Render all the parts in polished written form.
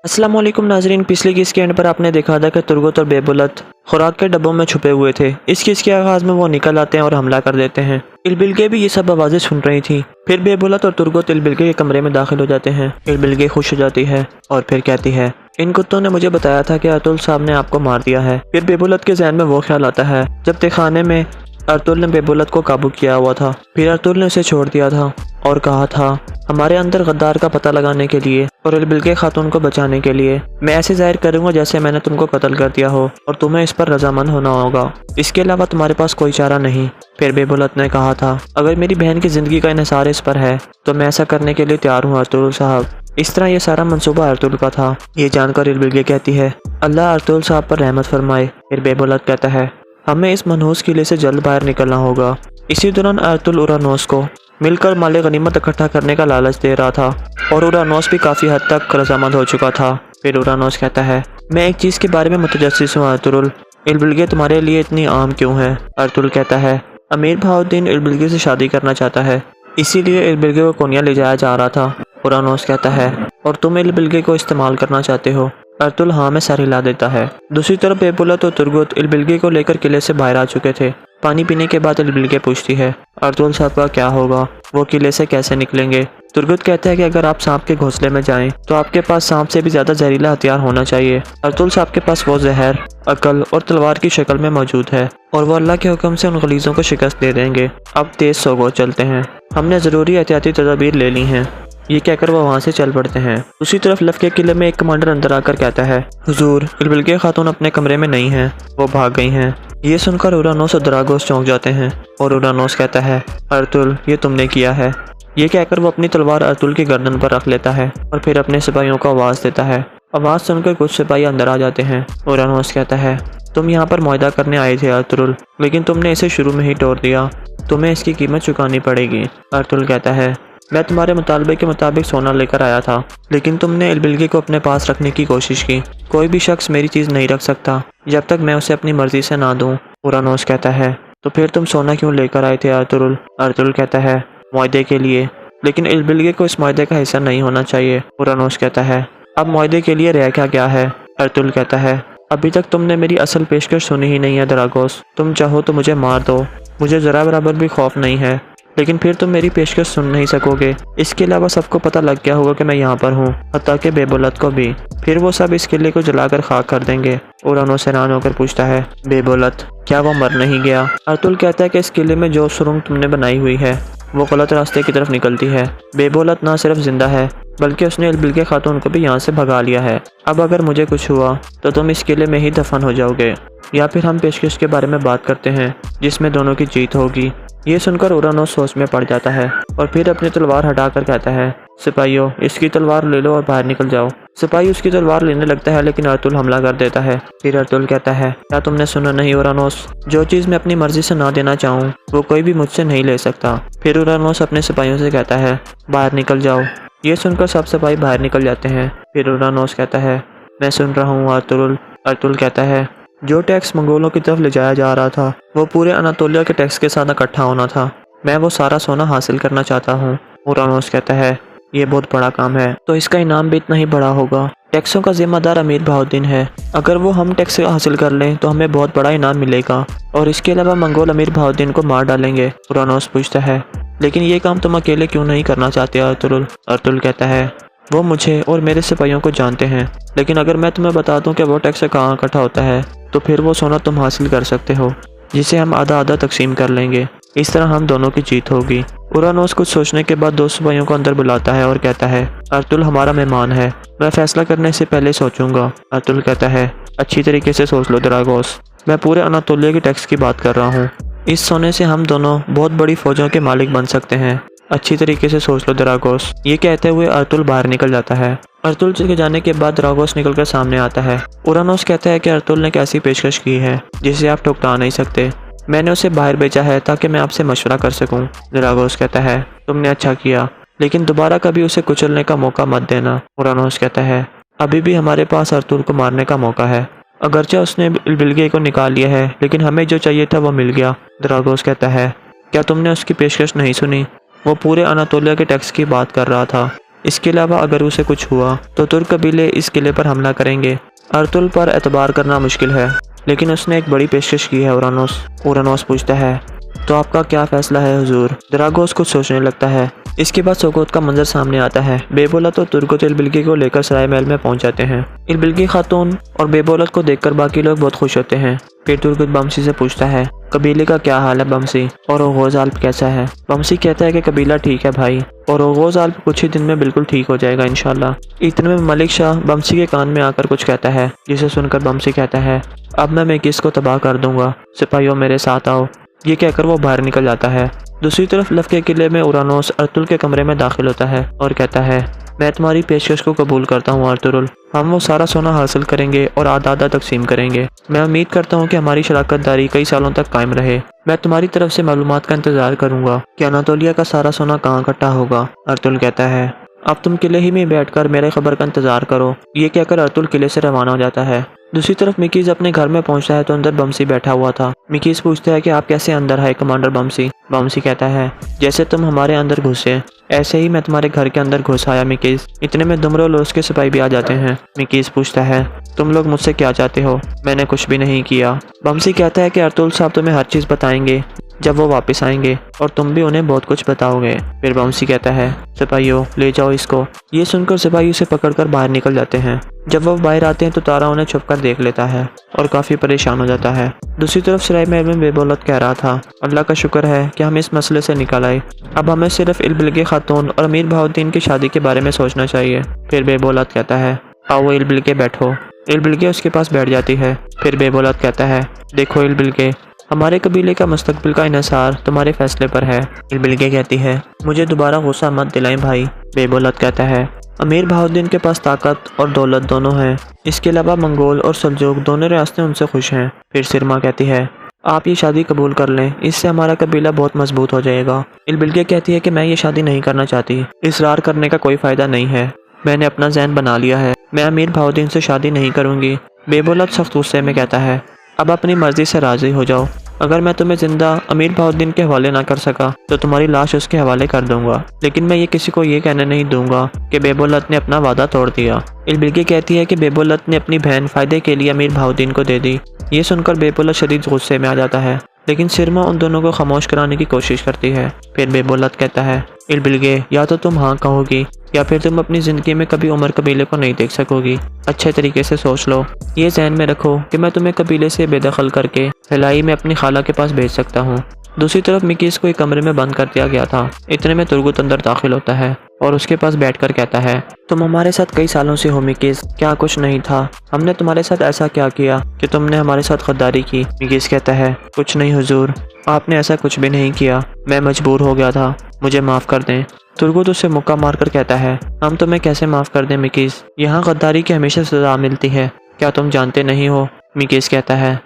अस्सलाम वालेकुम नाजरीन। पिछले किस के एंड पर आपने देखा था कि तुर्गत और बेबुलत खुराक के डब्बों में छुपे हुए थे। इस किस के आगाज में वो निकल आते हैं और हमला कर देते हैं। इलबिलगे भी ये सब आवाज़ें सुन रही थी। फिर बेबुलत और तुर्गत इलबिलगे के कमरे में दाखिल हो जाते हैं। इलबिलगे खुश हो जाती है और फिर कहती है, इन कुत्तों ने मुझे बताया था कि अर्तुल साहब ने आपको मार दिया है। फिर बेबुलत के जहन में वो ख्याल आता है जब तहखाने में अर्तुल ने बेबुलत को काबू किया हुआ था। फिर अर्तुल ने उसे छोड़ दिया था और कहा था, हमारे अंदर गद्दार का पता लगाने के लिए और इलबिलगे खातून को बचाने के लिए मैं ऐसे जाहिर करूंगा जैसे मैंने तुमको कत्ल कर दिया हो और तुम्हें इस पर रजामंद होना होगा। इसके अलावा तुम्हारे पास कोई चारा नहीं। फिर बेबुलत ने कहा था, अगर मेरी बहन की जिंदगी का इन्हिसार इस पर है तो मैं ऐसा करने के लिए तैयार हूँ अर्तुल साहब। इस तरह ये सारा मंसूबा अर्तुल का था। ये जानकर इलबिलगे कहती है, अल्लाह अर्तुल साहब पर रहमत फरमाए। फिर बेबुलत कहता है, हमें इस मनहूस किले से जल्द बाहर निकलना होगा। इसी दौरान अर्तुल उरानोस को मिलकर माले गनीमत इकट्ठा करने का लालच दे रहा था और उरानोस भी काफ़ी हद तक रजामंद हो चुका था। फिर उरानोस कहता है, मैं एक चीज़ के बारे में मुतजस्सिस हूँ अर्तुल, इलबिलगे तुम्हारे लिए इतनी आम क्यों है? अर्तुल कहता है, अमीर बहाउद्दीन इलबिलगे से शादी करना चाहता है, इसीलिए इलबिलगे को कोनिया ले जाया जा रहा था। उरानोस कहता है, और तुम इलबिलगे को इस्तेमाल करना चाहते हो? अर्तुल हाँ में सर हिला देता है। दूसरी तरफ बेबुलत और तुर्गत इलबिलगे को लेकर किले से बाहर आ चुके थे। पानी पीने के बाद इलबिलगे पूछती है, अर्तुल साहब का क्या होगा? वो किले से कैसे निकलेंगे? तुर्गत कहता है कि अगर आप सांप के घोंसले में जाएं तो आपके पास सांप से भी ज्यादा जहरीला हथियार होना चाहिए। अर्तुल साहब के पास वो जहर अकल और तलवार की शक्ल में मौजूद है और वो अल्लाह के हुक्म से उन गलीजों को शिकस्त दे देंगे। अब तेज सोगो चलते हैं, हमने जरूरी एहतियाती तदाबीर ले ली हैं। ये कहकर वो वहाँ से चल पड़ते हैं। दूसरी तरफ लफ के किले में एक कमांडर अंदर आकर कहता है, हुजूर इलबिलगे खातून अपने कमरे में नहीं हैं, वो भाग गई हैं। ये सुनकर उरानोस और दरागोस चौंक जाते हैं और उरानोस कहता है, अर्तुल ये तुमने किया है। ये कहकर वो अपनी तलवार अर्तुल की गर्दन पर रख लेता है और फिर अपने सिपाहियों को आवाज़ देता है। आवाज़ सुनकर कुछ सिपाही अंदर आ जाते हैं। उरानोस कहता है, तुम यहाँ पर मुआहदा करने आए थे अर्तुल, लेकिन तुमने इसे शुरू में ही तोड़ दिया, तुम्हें इसकी कीमत चुकानी पड़ेगी। अर्तुल कहता है, मैं तुम्हारे मुतालबे के मुताबिक सोना लेकर आया था, लेकिन तुमने इलबिलगे को अपने पास रखने की कोशिश की। कोई भी शख्स मेरी चीज़ नहीं रख सकता जब तक मैं उसे अपनी मर्जी से ना दूं। उरानोस कहता है, तो फिर तुम सोना क्यों लेकर आए थे अर्तुल? अर्तुल कहता है, मुआहदे के लिए, लेकिन इलबिलगे को इस मुआहदे का हिस्सा नहीं होना चाहिए। उरानोस कहता है, अब मुआहदे के लिए रह क्या गया है? अर्तुल कहता है, अभी तक तुमने मेरी असल पेशकश सुनी ही नहीं है दरागोस। तुम चाहो तो मुझे मार दो, मुझे ज़रा बराबर भी खौफ नहीं है, लेकिन फिर तुम मेरी पेशकश सुन नहीं सकोगे। इसके अलावा सबको पता लग गया होगा कि मैं यहाँ पर हूँ, हत्ता कि बेबुलत को भी। फिर वो सब इस किले को जलाकर खाक कर देंगे। उरानोस हैरान होकर पूछता है, बेबुलत क्या वो मर नहीं गया? अर्तुल कहता है कि इस किले में जो सुरंग तुमने बनाई हुई है वो गलत रास्ते की तरफ निकलती है। बेबुलत ना सिर्फ जिंदा है बल्कि उसने इलबिलगे खातून को भी यहाँ से भगा लिया है। अब अगर मुझे कुछ हुआ तो तुम इस किले में ही दफन हो जाओगे, या फिर हम पेशकश के बारे में बात करते हैं जिसमें दोनों की जीत होगी। ये सुनकर उरानोस सोच में पड़ जाता है और फिर अपनी तलवार हटाकर कहता है, सिपाहियों इसकी तलवार ले लो और बाहर निकल जाओ। सिपाही उसकी तलवार लेने लगता है, लेकिन अर्तुल हमला कर देता है। फिर अर्तुल कहता है, क्या तुमने सुना नहीं उरानोस? जो चीज़ मैं अपनी मर्जी से ना देना चाहूँ वो कोई भी मुझसे नहीं ले सकता। फिर उरानोस अपने सिपाहियों से कहता है, बाहर निकल जाओ। ये सुनकर सब सिपाही बाहर निकल जाते हैं। फिर उरानोस कहता है, मैं सुन रहा हूँ अर्तुल। अर्तुल कहता है, जो टैक्स मंगोलों की तरफ ले जाया जा रहा था वो पूरे अनातोलिया के टैक्स के साथ इकट्ठा होना था। मैं वो सारा सोना हासिल करना चाहता हूँ। उरानोस कहता है, ये बहुत बड़ा काम है, तो इसका इनाम भी इतना ही बड़ा होगा। टैक्सों का जिम्मेदार अमीर बहाउद्दीन है। अगर वो हम टैक्स हासिल कर लें तो हमें बहुत बड़ा इनाम मिलेगा और इसके अलावा मंगोल अमीर बहाउद्दीन को मार डालेंगे। उरानोस पूछता है, लेकिन ये काम तुम अकेले क्यों नहीं करना चाहते अर्तुल? अर्तुल कहता है, वो मुझे और मेरे सिपाहियों को जानते हैं, लेकिन अगर मैं तुम्हें बता दूं कि वो टैक्स कहाँ इकट्ठा होता है तो फिर वो सोना तुम हासिल कर सकते हो, जिसे हम आधा आधा तकसीम कर लेंगे। इस तरह हम दोनों की जीत होगी। उरानोस कुछ सोचने के बाद दो सिपाहियों को अंदर बुलाता है और कहता है, अर्तुल हमारा मेहमान है, मैं फैसला करने से पहले सोचूंगा। अर्तुल कहता है, अच्छी तरीके से सोच लो दरागोस, मैं पूरे अनातोलिया के टैक्स की बात कर रहा हूँ। इस सोने से हम दोनों बहुत बड़ी फौजों के मालिक बन सकते हैं। अच्छी तरीके से सोच लो दरागोस। ये कहते हुए अर्तुल बाहर निकल जाता है। अर्तुल के जाने के बाद दरागोस निकलकर सामने आता है। उरानोस कहता है कि अर्तुल ने कैसी पेशकश की है जिसे आप ठुकरा नहीं सकते। मैंने उसे बाहर भेजा है ताकि मैं आपसे मशवरा कर सकूं। दरागोस कहता है, तुमने अच्छा किया, लेकिन दोबारा कभी उसे कुचलने का मौका मत देना। उरानोस कहता है, अभी भी हमारे पास अर्तुल को मारने का मौका है। अगरचे उसने इलबिलगे को निकाल लिया है, लेकिन हमें जो चाहिए था वो मिल गया। दरागोस कहता है, क्या तुमने उसकी पेशकश नहीं सुनी? वो पूरे अनातोलिया के टैक्स की बात कर रहा था। इसके अलावा अगर उसे कुछ हुआ तो तुर्क कबीले इस किले पर हमला करेंगे। अर्तुल पर एतबार करना मुश्किल है, लेकिन उसने एक बड़ी पेशकश की है। उरानोस पूछता है, तो आपका क्या फैसला है हुजूर? दरागोस कुछ सोचने लगता है। इसके बाद सोगोत का मंजर सामने आता है। बेबोलत और तुर्गुत इलबिल्गी को लेकर सराय महल में पहुंच जाते हैं। इलबिल्गी खातून और बेबोलत को देखकर बाकी लोग बहुत खुश होते हैं। फिर तुर्गुत बमसी से पूछता है, कबीले का क्या हाल है बमसी, और ओगोज आल्प कैसा है? बमसी कहता है कि कबीला ठीक है भाई, और ओगोज आल्प कुछ ही दिन में बिल्कुल ठीक हो जाएगा इंशाल्लाह। इतने में मलिक शाह बमसी के कान में आकर कुछ कहता है, जिसे सुनकर बमसी कहता है, अब मैं मेकिस को तबाह कर दूंगा, सिपाहियों मेरे साथ आओ। ये कहकर वो बाहर निकल जाता है। दूसरी तरफ लफ के किले में उरानोस अर्तुल के कमरे में दाखिल होता है और कहता है, मैं तुम्हारी पेशकश को कबूल करता हूँ अर्तुगरुल। हम वो सारा सोना हासिल करेंगे और आधा आधा तकसीम करेंगे। मैं उम्मीद करता हूँ कि हमारी शराकत दारी कई सालों तक कायम रहे। मैं तुम्हारी तरफ से मालूमात का इंतजार करूंगा कि अनातोलिया का सारा सोना कहाँ इकट्ठा होगा। अर्तुल कहता है, अब तुम किले ही में बैठकर मेरे खबर का इंतजार करो। ये कहकर अर्तुल किले से रवाना हो जाता है। दूसरी तरफ मिकीज अपने घर में पहुंचता है तो अंदर बमसी बैठा हुआ था। मिकीज पूछता है कि आप कैसे अंदर आए कमांडर बमसी? बमसी कहता है, जैसे तुम हमारे अंदर घुसे ऐसे ही मैं तुम्हारे घर के अंदर घुस आया मिकीज। इतने में दुमरुल और उसके सिपाही भी आ जाते हैं। मिकीज पूछता है, तुम लोग मुझसे क्या चाहते हो? मैंने कुछ भी नहीं किया। बमसी कहता है कि अर्तुल साहब तुम्हें हर चीज बताएंगे जब वो वापस आएंगे, और तुम भी उन्हें बहुत कुछ बताओगे। फिर बमसी कहता है, सिपाहियों ले जाओ इसको। ये सुनकर सिपाही उसे पकड़कर बाहर निकल जाते हैं। जब वो बाहर आते हैं तो तारा उन्हें छुपकर देख लेता है और काफी परेशान हो जाता है। दूसरी तरफ सराय महल में बेबोलत कह रहा था, अल्लाह का शुक्र है कि हम इस मसले से निकल आए। अब हमें सिर्फ इलबिल्गी खातून और अमीर बहाउद्दीन की शादी के बारे में सोचना चाहिए। फिर बेबोलत कहता है, आओ इलबिल्गी बैठो। इलबिल्गी उसके पास बैठ जाती है। फिर बेबोलत कहता है, देखो इलबिल्गी, हमारे कबीले का मुस्तकबिल का इन्हिसार तुम्हारे फैसले पर है। इलबिल्गी कहती है, मुझे दोबारा गुस्सा मत दिलाएं भाई। बेबोलत कहता है, अमीर बहाउद्दीन के पास ताकत और दौलत दोनों है। इसके अलावा मंगोल और सल्जूक दोनों रियासतें उनसे खुश हैं। फिर सिरमा कहती है, आप ये शादी कबूल कर लें, इससे हमारा कबीला बहुत मजबूत हो जाएगा। इलबिल्गी कहती है कि मैं ये शादी नहीं करना चाहती, इसरार करने का कोई फायदा नहीं है। मैंने अपना ज़हन बना लिया है, मैं अमीर बहाउद्दीन से शादी नहीं करूंगी। बेबोलत सख्त गुस्से में कहता है, अब अपनी मर्जी से राजी हो जाओ। अगर मैं तुम्हें जिंदा अमीर बहाउद्दीन के हवाले ना कर सका तो तुम्हारी लाश उसके हवाले कर दूंगा, लेकिन मैं ये किसी को ये कहने नहीं दूंगा कि बेबोलत ने अपना वादा तोड़ दिया। इलबिल्गी कहती है कि बेबोलत ने अपनी बहन फायदे के लिए अमीर बहाउद्दीन को दे दी। ये सुनकर बेबोलत शदीद गुस्से में आ जाता है, लेकिन सिरमा उन दोनों को खामोश कराने की कोशिश करती है। फिर बेबोलत कहता है, इलबिल्गी, या तो तुम हाँ कहोगी या फिर तुम अपनी ज़िंदगी में कभी उमर कबीले को नहीं देख सकोगी। अच्छे तरीके से सोच लो। ये ज़हन में रखो कि मैं तुम्हें कबीले से बेदखल करके हिलाई में अपनी खाला के पास भेज सकता हूँ। दूसरी तरफ मिकीस को एक कमरे में बंद कर दिया गया था। इतने में तुर्गुत अंदर दाखिल होता है और उसके पास बैठकर कहता है, तुम हमारे साथ कई सालों से हो मिकीस, क्या कुछ नहीं था? हमने तुम्हारे साथ ऐसा क्या किया कि तुमने हमारे साथ गद्दारी की? मिकीस कहता है, कुछ नहीं हुजूर, आपने ऐसा कुछ भी नहीं किया, मैं मजबूर हो गया था, मुझे माफ़ कर दें। तुर्गुत उसे मुक्का मारकर कहता है, हम तुम्हें कैसे माफ़ कर दें मिकीस, यहाँ गद्दारी की हमेशा सजा मिलती है, क्या तुम जानते नहीं हो? मिकीस कहता है,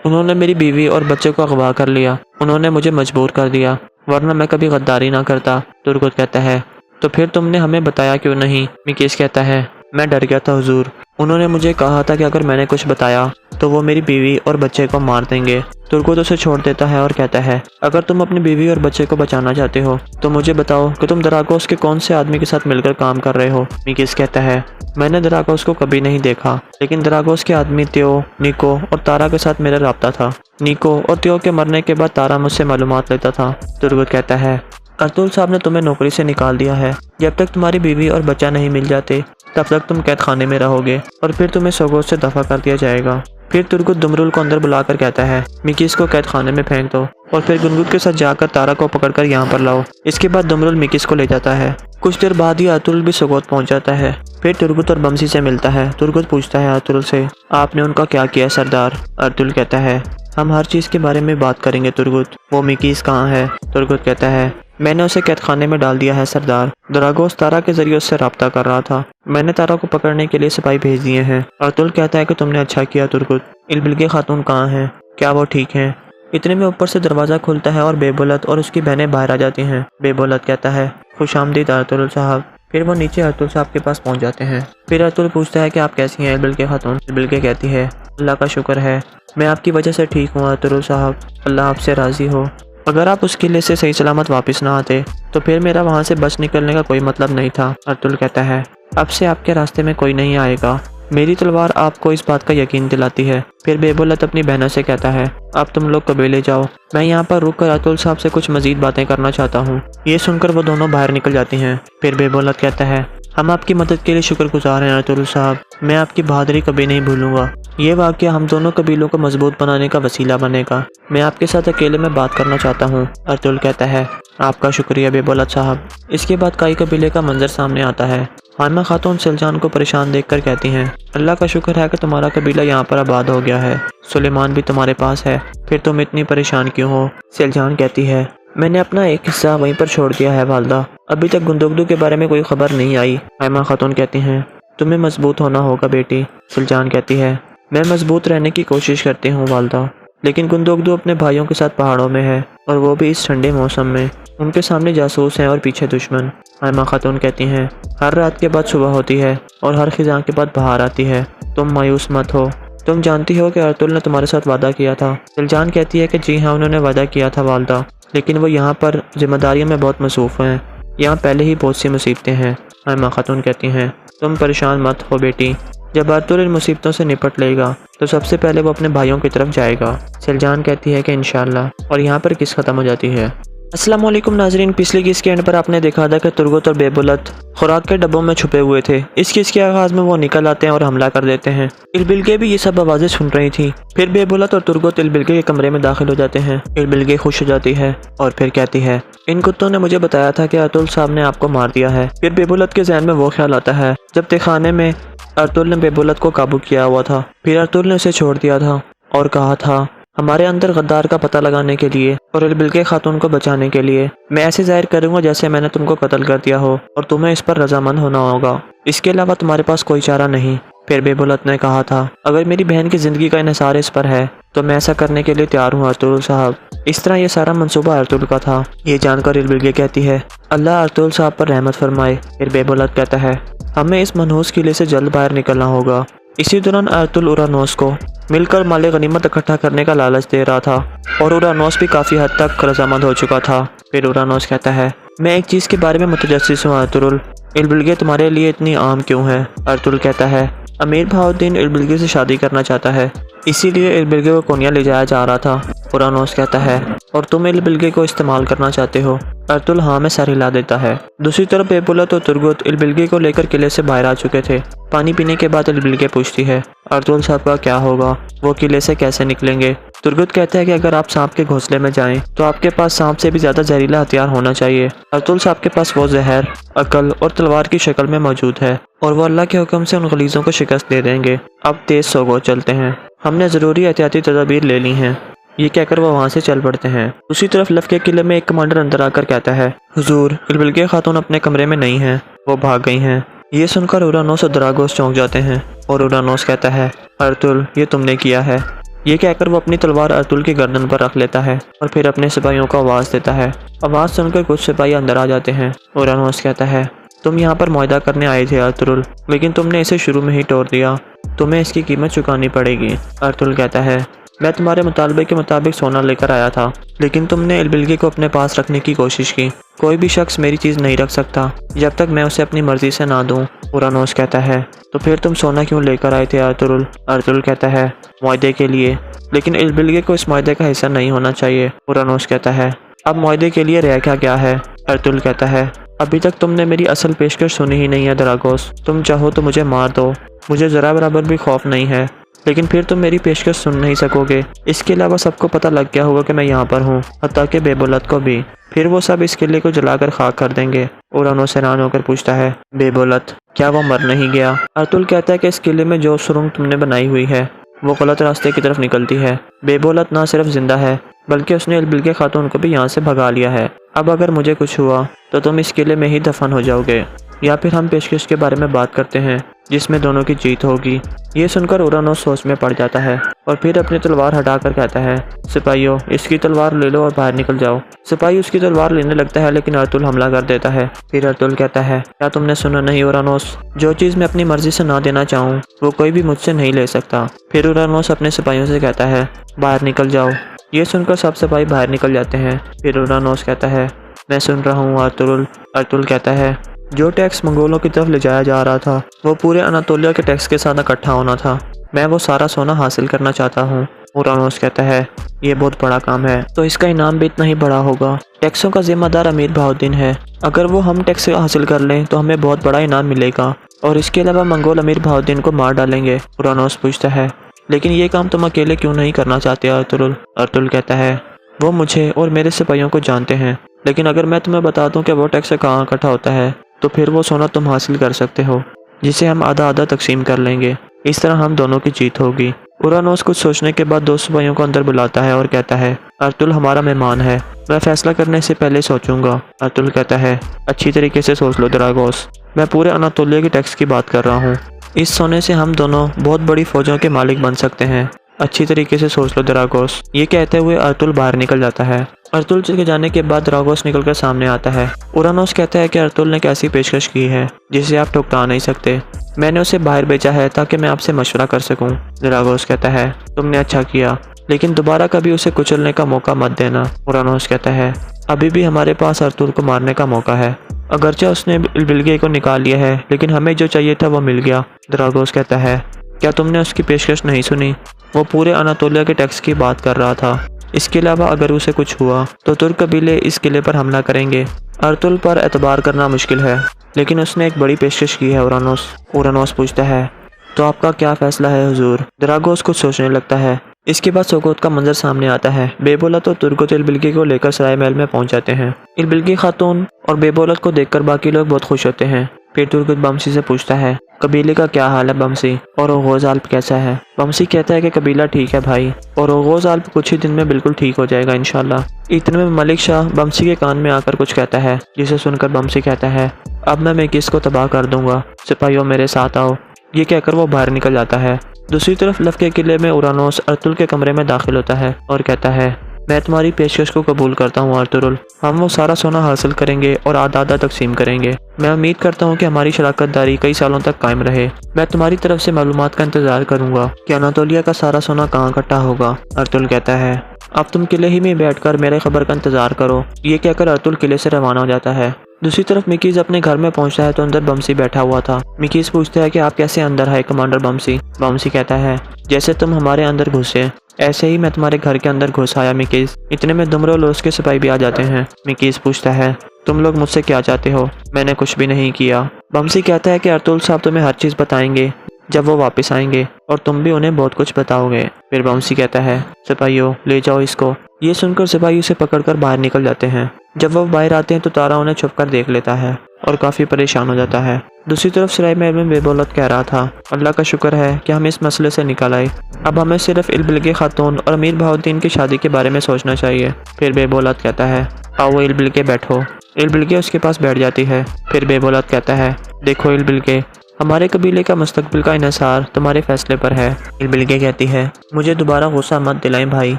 उन्होंने मेरी बीवी और बच्चे को अगवा कर लिया, उन्होंने मुझे मजबूर कर दिया, वरना मैं कभी गद्दारी ना करता। तुर्गुत कहता है, तो फिर तुमने हमें बताया क्यों नहीं? मिकीस कहता है, मैं डर गया था हुजूर, उन्होंने मुझे कहा था कि अगर मैंने कुछ बताया तो वो मेरी बीवी और बच्चे को मार देंगे। तुर्गुत उसे छोड़ देता है और कहता है, अगर तुम अपनी बीवी और बच्चे को बचाना चाहते हो तो मुझे बताओ कि तुम दरागोस के कौन से आदमी के साथ मिलकर काम कर रहे हो। मिकीस कहता है, मैंने दरागोस को कभी नहीं देखा, लेकिन दरागोस के आदमी त्यो, निको और तारा के साथ मेरा राब्ता था। निको और त्यो के मरने के बाद तारा मुझसे मालूमात लेता था। तुर्गुत कहता है, अर्तुल साहब ने तुम्हें नौकरी से निकाल दिया है। जब तक तुम्हारी बीवी और बच्चा नहीं मिल जाते तब तक तुम कैद खाने में रहोगे और फिर तुम्हें सोगोत से दफा कर दिया जाएगा। फिर तुर्गुत दुमरुल को अंदर बुलाकर कहता है, मिकीस को कैद खाने में फेंक दो और फिर गुनगुन के साथ जाकर तारा को पकड़कर यहाँ पर लाओ। इसके बाद दुमरुल मिकीस को ले जाता है। कुछ देर बाद ही अर्तुगरुल भी सोगोत पहुंच जाता है। फिर तुर्गुत और बमसी से मिलता है। तुर्गुत पूछता है अर्तुगरुल से, आपने उनका क्या किया सरदार? अर्तुगरुल कहता है, हम हर चीज़ के बारे में बात करेंगे तुर्गुत। वो मिकीस कहाँ है? तुर्गुत कहता है, मैंने उसे कैद खाने में डाल दिया है सरदार। दरागोस तारा के जरिए उससे रब्ता कर रहा था, मैंने तारा को पकड़ने के लिए सिपाही भेज दिए हैं। अर्तुगरुल कहता है कि तुमने अच्छा किया तुर्गुत। इलबिल्गी खातून कहाँ है? क्या वो ठीक है? इतने में ऊपर से दरवाज़ा खुलता है और बेबोलत और उसकी बहनें बाहर आ जाती हैं। बेबोलत कहता है, खुशामदीद अर्तुगरुल साहब। फिर वो नीचे अर्तुगरुल साहब के पास पहुंच जाते हैं। फिर अर्तुगरुल पूछता है कि आप कैसी हैं इलबिल्गी खातून? इलबिल्गी कहती है, अल्लाह का शुक्र है, मैं आपकी वजह से ठीक हूँ अर्तुगरुल साहब, अल्लाह आपसे राज़ी हो। अगर आप उस किले से सही सलामत वापस ना आते तो फिर मेरा वहाँ से बच निकलने का कोई मतलब नहीं था। अर्तुल कहता है, अब से आपके रास्ते में कोई नहीं आएगा। मेरी तलवार आपको इस बात का यकीन दिलाती है। फिर बेबुलत अपनी बहनों से कहता है, अब तुम लोग कबीले जाओ, मैं यहाँ पर रुक कर अतुल साहब से कुछ मजीद बातें करना चाहता हूँ। ये सुनकर वो दोनों बाहर निकल जाती हैं। फिर बेबुलत कहता है, हम आपकी मदद के लिए शुक्रगुजार हैं अतुल साहब, मैं आपकी बहादुरी कभी नहीं भूलूंगा। ये वाक़या हम दोनों कबीलों को मजबूत बनाने का वसीला बनेगा। मैं आपके साथ अकेले में बात करना चाहता हूँ। अर्तुल कहता है, आपका शुक्रिया बेबुलत साहब। इसके बाद कई कबीले का मंजर सामने आता है। हानमा खातून सुल्तान को परेशान देखकर कहती हैं, अल्लाह का शुक्र है कि तुम्हारा कबीला यहाँ पर आबाद हो गया है। सुलेमान भी तुम्हारे पास है, फिर तुम इतनी परेशान क्यों हो? सुल्तान कहती है, मैंने अपना एक हिस्सा वहीं पर छोड़ दिया है वालदा, अभी तक गुंदुगदू के बारे में कोई खबर नहीं आई। हानमा खातून कहती हैं, तुम्हें मजबूत होना होगा बेटी। सुल्तान कहती है, मैं मजबूत रहने की कोशिश करती हूँ वालदा, लेकिन गुंदुगदू अपने भाइयों के साथ पहाड़ों में है और वो भी इस ठंडे मौसम में। उनके सामने जासूस हैं और पीछे दुश्मन। हानमा खातून कहती हैं, हर रात के बाद सुबह होती है और हर खिज़ां के बाद बहार आती है। तुम मायूस मत हो, तुम जानती हो कि अर्तुल ने तुम्हारे साथ वादा किया था। सुल्तान कहती है कि जी हाँ, उन्होंने वादा किया था वालदा, लेकिन वो यहाँ पर जिम्मेदारियों में बहुत मसरूफ़ हैं। यहाँ पहले ही बहुत सी मुसीबतें हैं। हानमा खातून कहती हैं, तुम परेशान मत हो बेटी, जब अर्तुल इन मुसीबतों से निपट लेगा तो सबसे पहले वो अपने भाइयों की तरफ जाएगा। सुल्तान कहती है कि इंशाल्लाह, और यहाँ पर किस ख़त्म हो जाती है। अस्सलाम वालेकुम नाजरीन, पिछले किस के एंड पर आपने देखा था कि तुर्गत और बेबुलत खुराक के डब्बों में छुपे हुए थे। इस किस के आगाज़ में वो निकल आते हैं और हमला कर देते हैं। इलबिलगे भी ये सब आवाज़ें सुन रही थी। फिर बेबुलत और तुर्गत इलबिलगे के कमरे में दाखिल हो जाते हैं। इलबिलगे खुश हो जाती है और फिर कहती है, इन कुत्तों ने मुझे बताया था कि अर्तुल साहब ने आपको मार दिया है। फिर बेबुलत के जहन में वो ख्याल आता है जब तहखाने में अर्तुल ने बेबुलत को काबू किया हुआ था। फिर अर्तुल ने उसे छोड़ दिया था और कहा था, हमारे अंदर गद्दार का पता लगाने के लिए और इलबिलगे खातून को बचाने के लिए मैं ऐसे जाहिर करूंगा जैसे मैंने तुमको कत्ल कर दिया हो और तुम्हें इस पर रजामंद होना होगा। इसके अलावा तुम्हारे पास कोई चारा नहीं। फिर बेबुलत ने कहा था, अगर मेरी बहन की जिंदगी का इन्हिसार इस पर है तो मैं ऐसा करने के लिए तैयार हूँ अर्तुल साहब। इस तरह ये सारा मंसूबा अर्तुल का था। ये जानकर इलबिलगे कहती है, अल्लाह अर्तुल साहब पर रहमत फरमाए। फिर बेबुलत कहता है, हमें इस मनहूस किले से जल्द बाहर निकलना होगा। इसी दौरान अर्तुल उरानोस को मिलकर माले गनीमत इकट्ठा करने का लालच दे रहा था और उरानोस भी काफ़ी हद तक रजामंद हो चुका था। फिर उरानोस कहता है, मैं एक चीज़ के बारे में मुतजस्सिस हूँ अर्तुल, इलबिलगे तुम्हारे लिए इतनी आम क्यों है? अर्तुल कहता है, अमीर बहाउद्दीन इलबिलगे से शादी करना चाहता है, इसीलिए इलबिलगे को कोनिया ले जाया जा रहा था। उरानोस कहता है, और तुम इलबिलगे को इस्तेमाल करना चाहते हो? अर्तुल हाँ में सर हिला देता है। दूसरी तरफ बेबुलत और तुर्गत इलबिलगे को लेकर किले से बाहर आ चुके थे। पानी पीने के बाद इलबिलगे पूछती है, अर्तुल साहब का क्या होगा? वो किले से कैसे निकलेंगे? तुर्गत कहता है कि अगर आप सांप के घोंसले में जाएं तो आपके पास सांप से भी ज्यादा जहरीला हथियार होना चाहिए। अर्तुल साहब के पास वो जहर अकल और तलवार की शक्ल में मौजूद है और वो अल्लाह के हुक्म से उन गलीजों को शिकस्त दे देंगे। अब तेज सोगो, चलते हैं, हमने जरूरी एहतियाती तदाबीर ले ली हैं। ये कहकर वो वहाँ से चल पड़ते हैं। दूसरी तरफ लफ के किले में एक कमांडर अंदर आकर कहता है, हुजूर इलबिलगे खातून अपने कमरे में नहीं हैं, वो भाग गई हैं। ये सुनकर उरानोस और दरागोस चौंक जाते हैं और उरानोस कहता है, अर्तुल ये तुमने किया है। ये कहकर वो अपनी तलवार अर्तुल की गर्दन पर रख लेता है और फिर अपने सिपाहियों को आवाज़ देता है। आवाज़ सुनकर कुछ सिपाही अंदर आ जाते हैं। उरानोस कहता है, तुम यहाँ पर मुआहदा करने आए थे अर्तुल, लेकिन तुमने इसे शुरू में ही तोड़ दिया, तुम्हें इसकी कीमत चुकानी पड़ेगी। अर्तुल कहता है, मैं तुम्हारे मुतालबे के मुताबिक सोना लेकर आया था, लेकिन तुमने इलबिलगे को अपने पास रखने की कोशिश की। कोई भी शख्स मेरी चीज़ नहीं रख सकता जब तक मैं उसे अपनी मर्जी से ना दूं। उरानोस कहता है, तो फिर तुम सोना क्यों लेकर आए थे अर्तुल? अर्तुल कहता है, मुआहदे के लिए, लेकिन इलबिलगे को इस मुआहदे का हिस्सा नहीं होना चाहिए। उरानोस कहता है, अब मुआहदे के लिए रह क्या है? अर्तुल कहता है, अभी तक तुमने मेरी असल पेशकश सुनी ही नहीं है दरागोस, तुम चाहो तो मुझे मार दो, मुझे ज़रा बराबर भी खौफ नहीं है, लेकिन फिर तुम मेरी पेशकश सुन नहीं सकोगे। इसके अलावा सबको पता लग गया होगा कि मैं यहाँ पर हूँ, हत्ता कि बेबुलत को भी। फिर वो सब इस किले को जलाकर खाक कर देंगे। उरानोस हैरान होकर पूछता है, बेबुलत क्या वो मर नहीं गया? अर्तुल कहता है कि इस किले में जो सुरंग तुमने बनाई हुई है वो गलत रास्ते की तरफ निकलती है। बेबुलत ना सिर्फ जिंदा है बल्कि उसने इलबिलगे खातून को भी यहाँ से भगा लिया है। अब अगर मुझे कुछ हुआ तो तुम इस किले में ही दफन हो जाओगे, या फिर हम पेशकश के बारे में बात करते हैं जिसमें दोनों की जीत होगी। ये सुनकर उरानोस सोच में पड़ जाता है और फिर अपनी तलवार हटाकर कहता है, सिपाहियों इसकी तलवार ले लो और बाहर निकल जाओ। सिपाही उसकी तलवार लेने लगता है लेकिन अर्तुल हमला कर देता है। फिर अर्तुल कहता है, क्या तुमने सुना नहीं उरानोस, जो चीज़ मैं अपनी मर्जी से ना देना चाहूँ वो कोई भी मुझसे नहीं ले सकता। फिर उरानोस अपने सिपाहियों से कहता है, बाहर निकल जाओ। ये सुनकर सब सिपाही बाहर निकल जाते हैं। फिर उरानोस कहता है, मैं सुन रहा हूँ अर्तुगरुल। अर्तुगरुल कहता है, जो टैक्स मंगोलों की तरफ ले जाया जा रहा था वो पूरे अनातोलिया के टैक्स के साथ इकट्ठा होना था। मैं वो सारा सोना हासिल करना चाहता हूँ। उरानोस कहता है, ये बहुत बड़ा काम है, तो इसका इनाम भी इतना ही बड़ा होगा। टैक्सों का जिम्मेदार अमीर बहाउद्दीन है। अगर वो हम टैक्स हासिल कर लें तो हमें बहुत बड़ा इनाम मिलेगा, और इसके अलावा मंगोल अमीर बहाउद्दीन को मार डालेंगे। उरानोस पूछता है, लेकिन ये काम तुम अकेले क्यों नहीं करना चाहते अर्तुगरुल? अर्तुगरुल कहता है, वो मुझे और मेरे सिपाहियों को जानते हैं, लेकिन अगर मैं तुम्हें बता दूं कि वो टैक्स कहाँ इकट्ठा होता है तो फिर वो सोना तुम हासिल कर सकते हो, जिसे हम आधा आधा तकसीम कर लेंगे। इस तरह हम दोनों की जीत होगी। उरानोस कुछ सोचने के बाद दो सिपाहियों को अंदर बुलाता है और कहता है, अर्तुगरुल हमारा मेहमान है, मैं फैसला करने से पहले सोचूंगा। अर्तुगरुल कहता है, अच्छी तरीके से सोच लो दरागोस, मैं पूरे अनातोलिया के टैक्स की बात कर रहा हूँ। इस सोने से हम दोनों बहुत बड़ी फौजों के मालिक बन सकते हैं। अच्छी तरीके से सोच लो दरागोस। ये कहते हुए अर्तुगरुल बाहर निकल जाता है। अर्तुगरुल के जाने के बाद दरागोस निकलकर सामने आता है। उरानोस कहता है कि अर्तुगरुल ने कैसी पेशकश की है जिसे आप ठुकरा नहीं सकते। मैंने उसे बाहर भेजा है ताकि मैं आपसे मशवरा कर सकूं। दरागोस कहता है, तुमने अच्छा किया, लेकिन दोबारा कभी उसे कुचलने का मौका मत देना। उरानोस कहता है, अभी भी हमारे पास अर्तुगरुल को मारने का मौका है। अगरचे उसने इल्बिल्गे को निकाल लिया है, लेकिन हमें जो चाहिए था वो मिल गया। दरागोस कहता है, क्या तुमने उसकी पेशकश नहीं सुनी? वो पूरे अनातोलिया के टैक्स की बात कर रहा था। इसके अलावा अगर उसे कुछ हुआ तो तुर्क कबीले इस किले पर हमला करेंगे। अर्तुगरुल पर एतबार करना मुश्किल है, लेकिन उसने एक बड़ी पेशकश की है। उरानोस पूछता है, तो आपका क्या फैसला है हुजूर? दरागोस कुछ सोचने लगता है। इसके बाद सोगोत का मंजर सामने आता है। बेबोलत और तुर्गुत इल्बिल्गे को लेकर सराय महल में पहुंच जाते हैं। इल्बिल्गे खातून और बेबोलत को देखकर बाकी लोग बहुत खुश होते हैं। फिर तुर्गुत बमसी से पूछता है, कबीले का क्या हाल है बमसी, और ओगोज आल्प कैसा है? बमसी कहता है कि कबीला ठीक है भाई, और ओगोज आल्प कुछ ही दिन में बिल्कुल ठीक हो जाएगा इंशाल्लाह। इतने में मलिक शाह बमसी के कान में आकर कुछ कहता है, जिसे सुनकर बमसी कहता है, अब मैं मेकिस को तबाह कर दूंगा, सिपाहियों मेरे साथ आओ। ये कहकर वो बाहर निकल जाता है। दूसरी तरफ लफ के किले में उरानोस अर्तुगरुल के कमरे में दाखिल होता है और कहता है, मैं तुम्हारी पेशकश को कबूल करता हूँ अर्तुगरुल, हम वो सारा सोना हासिल करेंगे और आधा आधा तकसीम करेंगे। मैं उम्मीद करता हूँ कि हमारी शराकतदारी कई सालों तक कायम रहे। मैं तुम्हारी तरफ से मालूमात का इंतजार करूंगा कि अनातोलिया का सारा सोना कहाँ इकट्ठा होगा। अर्तुगरुल कहता है, अब तुम किले ही में बैठकर मेरे खबर का इंतजार करो। ये कहकर अर्तुगरुल किले से रवाना हो जाता है। दूसरी तरफ मिकीज अपने घर में पहुंचता है तो अंदर बमसी बैठा हुआ था। मिकीज पूछता है कि आप कैसे अंदर आए कमांडर बमसी? बमसी कहता है, जैसे तुम हमारे अंदर घुसे ऐसे ही मैं तुम्हारे घर के अंदर घुस आया मिकीज। इतने में दुमरो लोस के सिपाही भी आ जाते हैं। मिकीज पूछता है, तुम लोग मुझसे क्या चाहते हो? मैंने कुछ भी नहीं किया। बमसी कहता है कि अर्तुगरुल साहब तुम्हें हर चीज बताएंगे जब वो वापस आएंगे, और तुम भी उन्हें बहुत कुछ बताओगे। फिर बमसी कहता है, सिपाहियों ले जाओ इसको। ये सुनकर सिपाही उसे पकड़कर बाहर निकल जाते हैं। जब वो बाहर आते हैं तो तारा उन्हें छुपकर देख लेता है और काफी परेशान हो जाता है। दूसरी तरफ सराय महल में बेबोलत कह रहा था, अल्लाह का शुक्र है कि हम इस मसले से निकल आए। अब हमें सिर्फ इल्बिल्गे खातून और अमीर बहाउद्दीन की शादी के बारे में सोचना चाहिए। फिर बेबोलत कहता है, आओ इल्बिल्गे बैठो। इल्बिल्गे उसके पास बैठ जाती है। फिर बेबोलत कहता है, देखो इल्बिल्गे, हमारे कबीले का मुस्तकबिल का इन्हिसार तुम्हारे फैसले पर है। इल्बिल्गे कहती है, मुझे दोबारा गुस्सा मत दिलाएं भाई।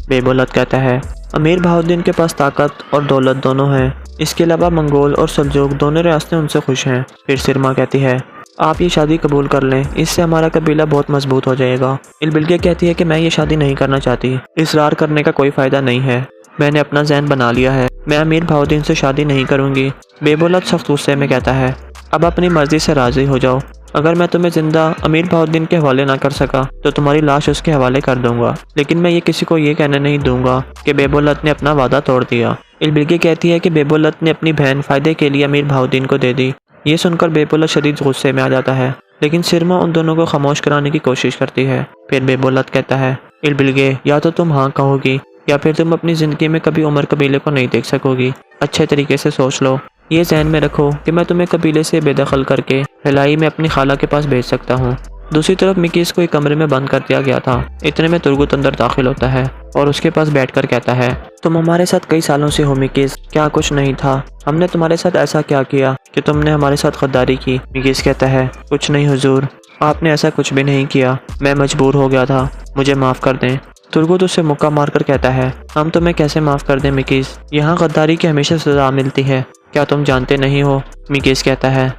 बेबोलत कहता है, अमीर बहाउद्दीन के पास ताकत और दौलत दोनों हैं। इसके अलावा मंगोल और सल्जूक दोनों रियासतें उनसे खुश हैं। फिर सिरमा कहती है, आप ये शादी कबूल कर लें, इससे हमारा कबीला बहुत मजबूत हो जाएगा। इल्बिल्गे कहती है कि मैं ये शादी नहीं करना चाहती, इसरार करने का कोई फायदा नहीं है, मैंने अपना ज़हन बना लिया है, मैं अमीर बहाउद्दीन से शादी नहीं करूंगी। बेबोलत सख्त गुस्से में कहता है, अब अपनी मर्जी से राजी हो जाओ। अगर मैं तुम्हें जिंदा अमीर बहाउद्दीन के हवाले ना कर सका तो तुम्हारी लाश उसके हवाले कर दूंगा, लेकिन मैं ये किसी को ये कहने नहीं दूंगा कि बेबोलत ने अपना वादा तोड़ दिया। इल्बिल्गे कहती है कि बेबोलत ने अपनी बहन फायदे के लिए अमीर बहाउद्दीन को दे दी। ये सुनकर बेबोलत शदीद गुस्से में आ जाता है, लेकिन सिरमा उन दोनों को खामोश कराने की कोशिश करती है। फिर बेबोलत कहता है, इल्बिल्गे, या तो तुम हाँ कहोगी या फिर तुम अपनी जिंदगी में कभी उमर कबीले को नहीं देख सकोगी। अच्छे तरीके से सोच लो। ये ज़हन में रखो कि मैं तुम्हें कबीले से बेदखल करके हिलाई में अपनी खाला के पास भेज सकता हूँ। दूसरी तरफ मिकीस को एक कमरे में बंद कर दिया गया था। इतने में तुर्गुत अंदर दाखिल होता है और उसके पास बैठकर कहता है, तुम हमारे साथ कई सालों से हो मिकीस, क्या कुछ नहीं था? हमने तुम्हारे साथ ऐसा क्या किया कि तुमने हमारे साथ गद्दारी की? मिकीस कहता है, कुछ नहीं हुजूर, आपने ऐसा कुछ भी नहीं किया, मैं मजबूर हो गया था, मुझे माफ़ कर दें। तुर्गुत उसे मुक्का मारकर कहता है, हम तुम्हें कैसे माफ़ कर दें मिकीस, यहाँ गद्दारी की हमेशा सजा मिलती है, क्या तुम जानते नहीं हो? मिकीस कहता है,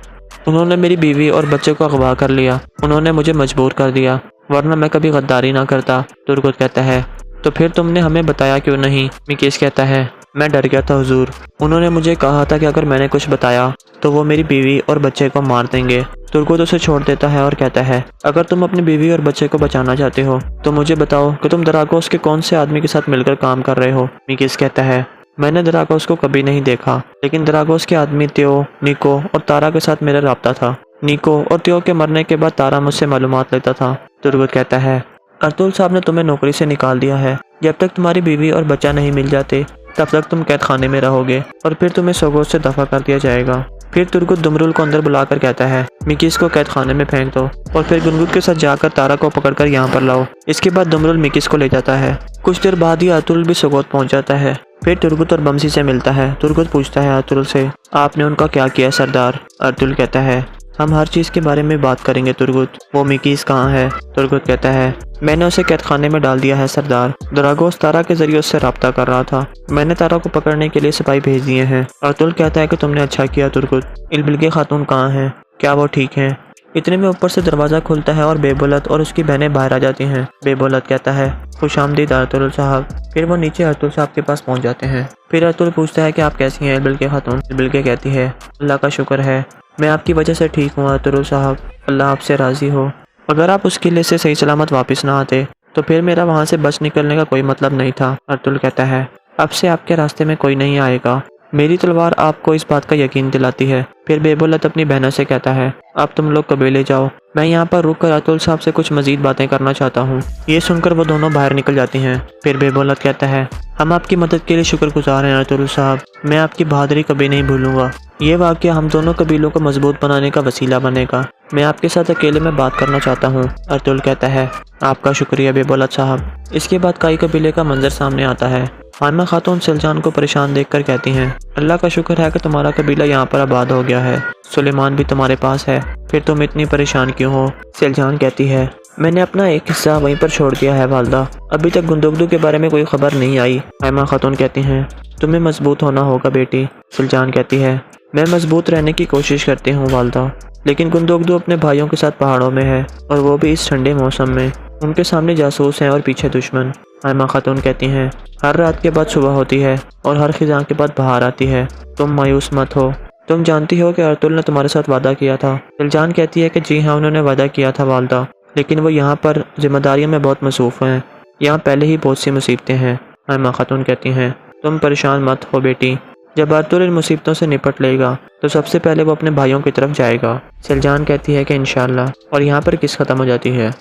उन्होंने मेरी बीवी और बच्चे को अगवा कर लिया, उन्होंने मुझे मजबूर कर दिया, वरना मैं कभी गद्दारी ना करता। तुर्गुत कहता है, तो फिर तुमने हमें बताया क्यों नहीं? मिकीस कहता है, मैं डर गया था हुजूर। उन्होंने मुझे कहा था कि अगर मैंने कुछ बताया तो वो मेरी बीवी और बच्चे को मार देंगे। तुर्गुत उसे छोड़ देता है और कहता है, अगर तुम अपनी बीवी और बच्चे को बचाना चाहते हो तो मुझे बताओ कि तुम दरागोस के कौन से आदमी के साथ मिलकर काम कर रहे हो। मिकीस कहता है, मैंने दरागोस को कभी नहीं देखा, लेकिन दरागोस के आदमी त्यो, निको और तारा के साथ मेरा राब्ता था। निको और त्यो के मरने के बाद तारा मुझसे मालूमात लेता था। तुर्गुत कहता है, अर्तुल साहब ने तुम्हें नौकरी से निकाल दिया है। जब तक तुम्हारी बीवी और बच्चा नहीं मिल जाते तब तक तुम कैद खाने में रहोगे और फिर तुम्हें सोगोत से दफा कर दिया जाएगा। फिर तुर्गुत दुमरुल को अंदर बुलाकर कहता है, मिकीस को कैद खाने में फेंक दो और फिर गुनगुत के साथ जाकर तारा को पकड़कर यहाँ पर लाओ। इसके बाद दुमरुल मिकीस को ले जाता है। कुछ देर बाद ही अर्तुल भी सोगोत पहुँच जाता है। फिर तुर्गुत और बमसी से मिलता है। तुर्गुत पूछता है अर्तुल से, आपने उनका क्या किया सरदार? अर्तुल कहता है, हम हर चीज़ के बारे में बात करेंगे तुर्गुत। वो मिकीस कहाँ है? तुर्गुत कहता है, मैंने उसे कैद खाने में डाल दिया है सरदार। दरागोस तारा के जरिए उससे रब्ता कर रहा था। मैंने तारा को पकड़ने के लिए सिपाही भेज दिए हैं। अर्तुल कहता है कि तुमने अच्छा किया तुर्गुत। इलबिल्गे खातून कहाँ हैं? क्या वो ठीक हैं? इतने में ऊपर से दरवाज़ा खुलता है और बेबुलत और उसकी बहनें बाहर आ जाती हैं। बेबुलत कहता है, खुशामदीद अर्तुल साहब। फिर वो नीचे अर्तुल साहब के पास पहुंच जाते हैं। फिर अर्तुल पूछता है कि आप कैसी हैं इलबिल्गे खातून? इलबिल्गे कहती है, अल्लाह का शुक्र है, मैं आपकी वजह से ठीक हूँ अर्तुल साहब। अल्लाह आपसे राज़ी हो। अगर आप उस किले से सही सलामत वापस ना आते तो फिर मेरा वहाँ से बच निकलने का कोई मतलब नहीं था। अर्तुल कहता है, अब से आपके रास्ते में कोई नहीं आएगा। मेरी तलवार आपको इस बात का यकीन दिलाती है। फिर बेबुलत अपनी बहनों से कहता है, अब तुम लोग कबीले जाओ, मैं यहाँ पर रुककर अर्तुल साहब से कुछ मजीद बातें करना चाहता हूँ। ये सुनकर वो दोनों बाहर निकल जाती हैं। फिर बेबुलत कहता है, हम आपकी मदद के लिए शुक्रगुजार हैं अर्तुल साहब। मैं आपकी बहादुरी कभी नहीं भूलूंगा। ये वाक़या हम दोनों कबीलों को मजबूत बनाने का वसीला बनेगा। मैं आपके साथ अकेले में बात करना चाहता हूँ। अर्तुल कहता है, आपका शुक्रिया बेबुलत साहब। इसके बाद कई कबीले का मंजर सामने आता है। हाइमा खातून सुल्तान को परेशान देखकर कहती हैं, अल्लाह का शुक्र है कि तुम्हारा कबीला यहाँ पर आबाद हो गया है। सुलेमान भी तुम्हारे पास है, फिर तुम इतनी परेशान क्यों हो? सुल्तान कहती है, मैंने अपना एक हिस्सा वहीं पर छोड़ दिया है वालदा। अभी तक गुंदुगदू के बारे में कोई खबर नहीं आई। हाइमा खातून कहती हैं, तुम्हें मजबूत होना होगा बेटी। सुल्तान कहती है, मैं मजबूत रहने की कोशिश करती हूँ वालदा, लेकिन गुंदुगदू अपने भाइयों के साथ पहाड़ों में है और वो भी इस ठंडे मौसम में। उनके सामने जासूस हैं और पीछे दुश्मन। हाइमा खातून कहती हैं, हर रात के बाद सुबह होती है और हर खिज़ां के बाद बहार आती है। तुम मायूस मत हो। तुम जानती हो कि अर्तुल ने तुम्हारे साथ वादा किया था। सुल्तान कहती है कि जी हाँ, उन्होंने वादा किया था वालदा, लेकिन वो यहाँ पर जिम्मेदारियों में बहुत मसरूफ़ हैं। यहाँ पहले ही बहुत सी मुसीबतें हैं। हाइमा खातून कहती हैं, तुम परेशान मत हो बेटी। जब अर्तुल इन मुसीबतों से निपट लेगा तो सबसे पहले वो अपने भाइयों की तरफ जाएगा। सुल्तान कहती है कि इंशाल्लाह। और यहाँ पर किस ख़त्म हो जाती है।